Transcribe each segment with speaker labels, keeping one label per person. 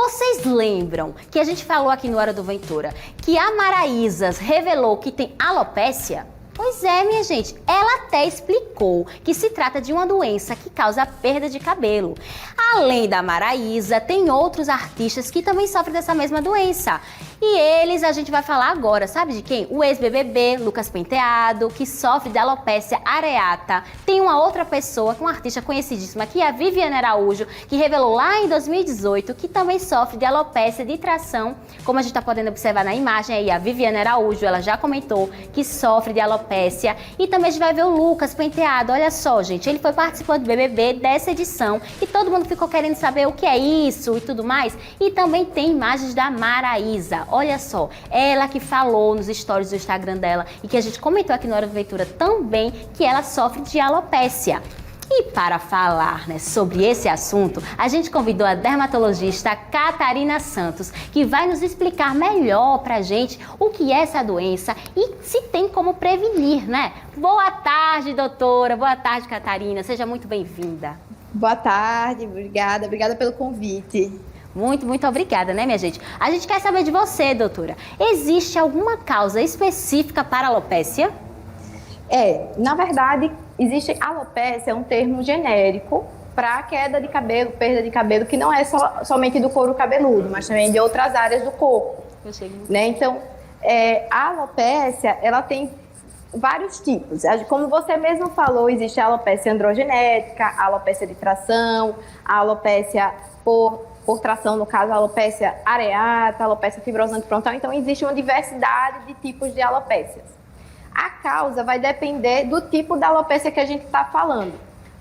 Speaker 1: Vocês lembram que a gente falou aqui no Hora do Ventura que a Maraísas revelou que tem alopécia? Pois é, minha gente, ela até explicou que se trata de uma doença que causa perda de cabelo. Além da Maraísa, tem outros artistas que também sofrem dessa mesma doença. E eles a gente vai falar agora, sabe de quem? O ex-BBB, Lucas Penteado, que sofre de alopécia areata. Tem uma outra pessoa, uma artista conhecidíssima, que é a Viviane Araújo, que revelou lá em 2018 que também sofre de alopécia de tração. Como a gente está podendo observar na imagem aí, a Viviane Araújo, ela já comentou que sofre de alopécia. E também a gente vai ver o Lucas Penteado. Olha só, gente, ele foi participante do BBB dessa edição e todo mundo ficou querendo saber o que é isso e tudo mais. E também tem imagens da Maraísa. Olha só, ela que falou nos stories do Instagram dela e que a gente comentou aqui no Hora do Ventura também que ela sofre de alopécia. E para falar, né, sobre esse assunto, a gente convidou a dermatologista Catarina Santos, que vai nos explicar melhor pra gente o que é essa doença e se tem como prevenir, né? Boa tarde, doutora. Boa tarde, Catarina. Seja muito bem-vinda.
Speaker 2: Boa tarde, obrigada pelo convite.
Speaker 1: Muito obrigada, né, minha gente? A gente quer saber de você, doutora. Existe alguma causa específica para a alopécia?
Speaker 2: Na verdade, existe alopécia, é um termo genérico para queda de cabelo, perda de cabelo, que não é somente do couro cabeludo, mas também de outras áreas do corpo. Né? Então, a alopécia, ela tem vários tipos. Como você mesmo falou, existe a alopécia androgenética, a alopécia de tração, a alopécia por tração, no caso, a alopécia areata, a alopécia fibrosante frontal. Então, existe uma diversidade de tipos de alopécias. A causa vai depender do tipo da alopécia que a gente está falando.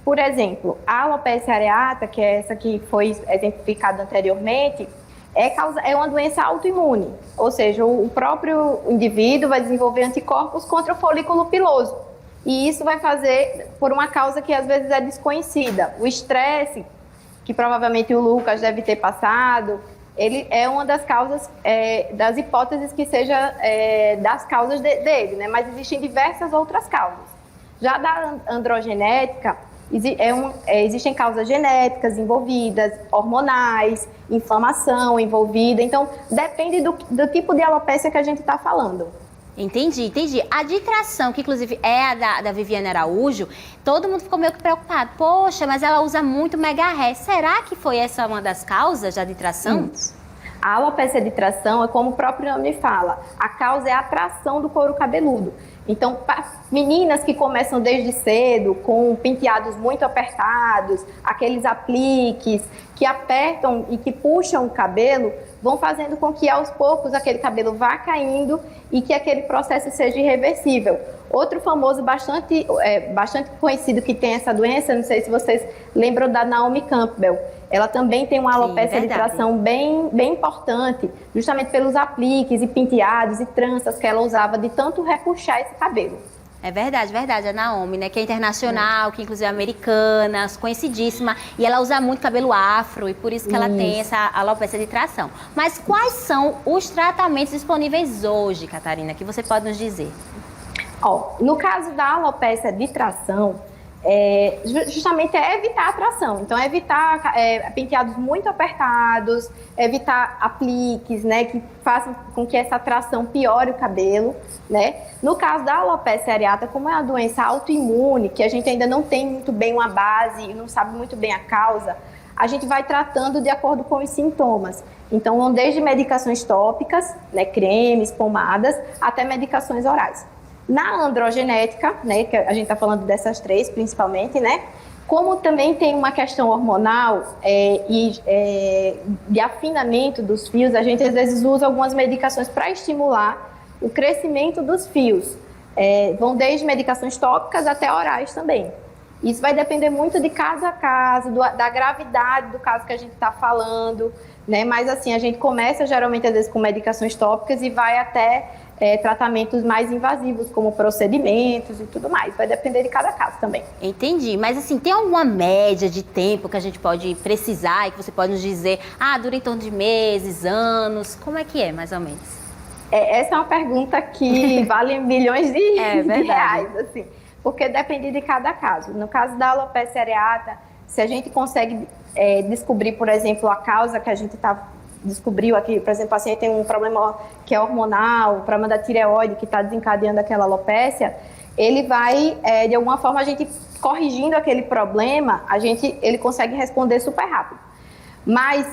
Speaker 2: Por exemplo, a alopécia areata, que é essa que foi exemplificada anteriormente, é uma doença autoimune, ou seja, o próprio indivíduo vai desenvolver anticorpos contra o folículo piloso. E isso vai fazer por uma causa que às vezes é desconhecida. O estresse, que provavelmente o Lucas deve ter passado, ele é uma das causas, das hipóteses que seja das causas dele, né? Mas existem diversas outras causas. Já da androgenética, existem causas genéticas envolvidas, hormonais, inflamação envolvida. Então, depende do tipo de alopécia que a gente está falando.
Speaker 1: Entendi. A de tração, que inclusive é a da Viviane Araújo, todo mundo ficou meio que preocupado. Poxa, mas ela usa muito mega ré. Será que foi essa uma das causas já de tração?
Speaker 2: A alopécia de tração é como o próprio nome fala. A causa é a tração do couro cabeludo. Então, meninas que começam desde cedo com penteados muito apertados, aqueles apliques que apertam e que puxam o cabelo, vão fazendo com que aos poucos aquele cabelo vá caindo e que aquele processo seja irreversível. Outro famoso bastante conhecido que tem essa doença, não sei se vocês lembram da Naomi Campbell. Ela também tem uma alopécia de tração bem importante, justamente pelos apliques e penteados e tranças que ela usava de tanto repuxar esse cabelo.
Speaker 1: É verdade, a Naomi, né, que é internacional, que inclusive é americana, conhecidíssima, e ela usa muito cabelo afro, e por isso que ela tem essa alopécia de tração. Mas quais são os tratamentos disponíveis hoje, Catarina, que você pode nos dizer?
Speaker 2: No caso da alopécia de tração, justamente é evitar a tração. Então, evitar penteados muito apertados, evitar apliques, né, que façam com que essa tração piore o cabelo, né? No caso da alopécia areata, como é uma doença autoimune, que a gente ainda não tem muito bem uma base e não sabe muito bem a causa, a gente vai tratando de acordo com os sintomas. Então, vão desde medicações tópicas, né, cremes, pomadas, até medicações orais. Na androgenética, né, que a gente está falando dessas três principalmente, né, como também tem uma questão hormonal de afinamento dos fios, a gente às vezes usa algumas medicações para estimular o crescimento dos fios. Vão desde medicações tópicas até orais também. Isso vai depender muito de caso a caso, da gravidade do caso que a gente está falando, né? Mas assim, a gente começa geralmente às vezes com medicações tópicas e vai até tratamentos mais invasivos, como procedimentos e tudo mais. Vai depender de cada caso também.
Speaker 1: Entendi. Mas assim, tem alguma média de tempo que a gente pode precisar e que você pode nos dizer, dura em torno de meses, anos? Como é que é, mais ou menos?
Speaker 2: Essa é uma pergunta que vale milhões de reais, assim, porque depende de cada caso. No caso da alopécia areata, se a gente consegue descobrir, por exemplo, a causa que a gente está descobriu aqui, por exemplo, o paciente tem um problema que é hormonal, o problema da tireoide que está desencadeando aquela alopécia, ele vai, de alguma forma, a gente corrigindo aquele problema, ele consegue responder super rápido. Mas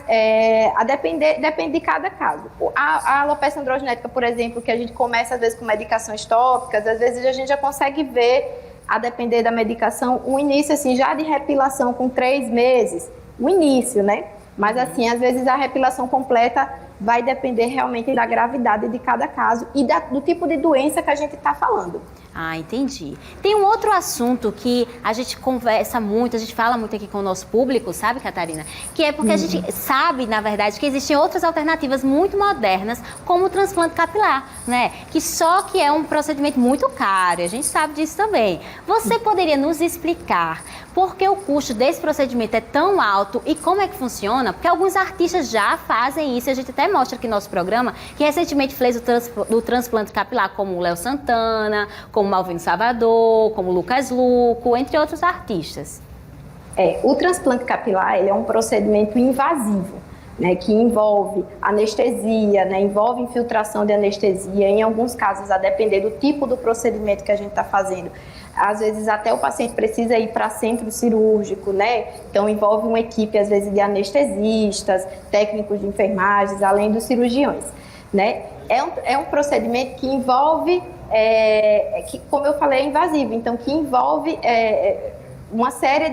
Speaker 2: depende de cada caso. A alopecia androgenética, por exemplo, que a gente começa às vezes com medicações tópicas, às vezes a gente já consegue ver, a depender da medicação, um início assim, já de repilação com 3 meses, o início, né? Mas assim, às vezes a repilação completa vai depender realmente da gravidade de cada caso e do tipo de doença que a gente está falando.
Speaker 1: Ah, entendi. Tem um outro assunto que a gente conversa muito, a gente fala muito aqui com o nosso público, sabe, Catarina? Que é porque a gente sabe, na verdade, que existem outras alternativas muito modernas, como o transplante capilar, né? Que é um procedimento muito caro, e a gente sabe disso também. Você poderia nos explicar por que o custo desse procedimento é tão alto e como é que funciona? Porque alguns artistas já fazem isso, a gente até mostra aqui no nosso programa, que recentemente fez o transplante capilar, como o Léo Santana, como Malvino Salvador, como Lucas Luco, entre outros artistas.
Speaker 2: O transplante capilar ele é um procedimento invasivo, né, que envolve anestesia, né, envolve infiltração de anestesia, em alguns casos, a depender do tipo do procedimento que a gente está fazendo. Às vezes até o paciente precisa ir para centro cirúrgico, né? Então envolve uma equipe, às vezes, de anestesistas, técnicos de enfermagem, além dos cirurgiões, né? É um procedimento que envolve, que, como eu falei, é invasivo, então que envolve uma série a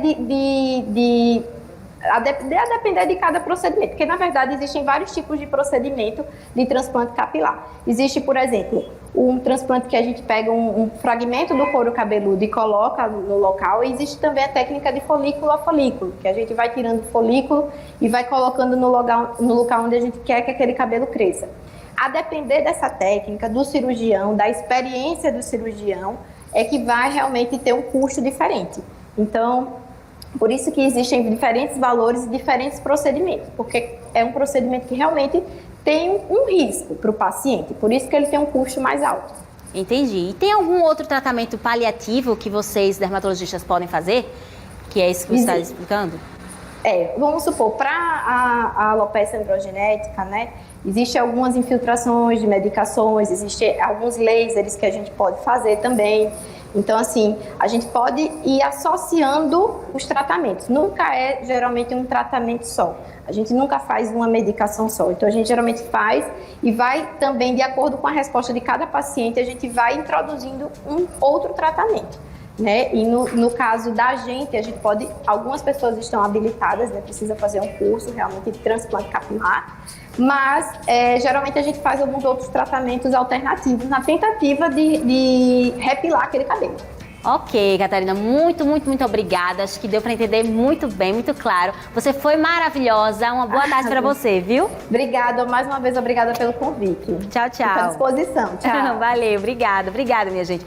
Speaker 2: depender de cada procedimento, porque na verdade existem vários tipos de procedimento de transplante capilar. Existe, por exemplo, um transplante que a gente pega um fragmento do couro cabeludo e coloca no local, e existe também a técnica de folículo a folículo, que a gente vai tirando o folículo e vai colocando no local onde a gente quer que aquele cabelo cresça. A depender dessa técnica, do cirurgião, da experiência do cirurgião, é que vai realmente ter um custo diferente. Então, por isso que existem diferentes valores e diferentes procedimentos, porque é um procedimento que realmente tem um risco para o paciente, por isso que ele tem um custo mais alto.
Speaker 1: Entendi. E tem algum outro tratamento paliativo que vocês, dermatologistas, podem fazer? Que é isso que você está explicando?
Speaker 2: Vamos supor, para a alopecia androgenética, né, existem algumas infiltrações de medicações, existem alguns lasers que a gente pode fazer também. Então, assim, a gente pode ir associando os tratamentos. Nunca é, geralmente, um tratamento só. A gente nunca faz uma medicação só. Então, a gente geralmente faz e vai também, de acordo com a resposta de cada paciente, a gente vai introduzindo um outro tratamento, né? E no caso da gente pode... Algumas pessoas estão habilitadas, né? Precisa fazer um curso, realmente, de transplante capilar. Mas, geralmente, a gente faz alguns outros tratamentos alternativos na tentativa de repilar aquele cabelo.
Speaker 1: Ok, Catarina, muito obrigada. Acho que deu para entender muito bem, muito claro. Você foi maravilhosa. Uma boa tarde para você, viu?
Speaker 2: Obrigada, mais uma vez, obrigada pelo convite.
Speaker 1: Tchau, tchau.
Speaker 2: Fico à disposição. Tchau.
Speaker 1: Valeu, obrigada, minha gente.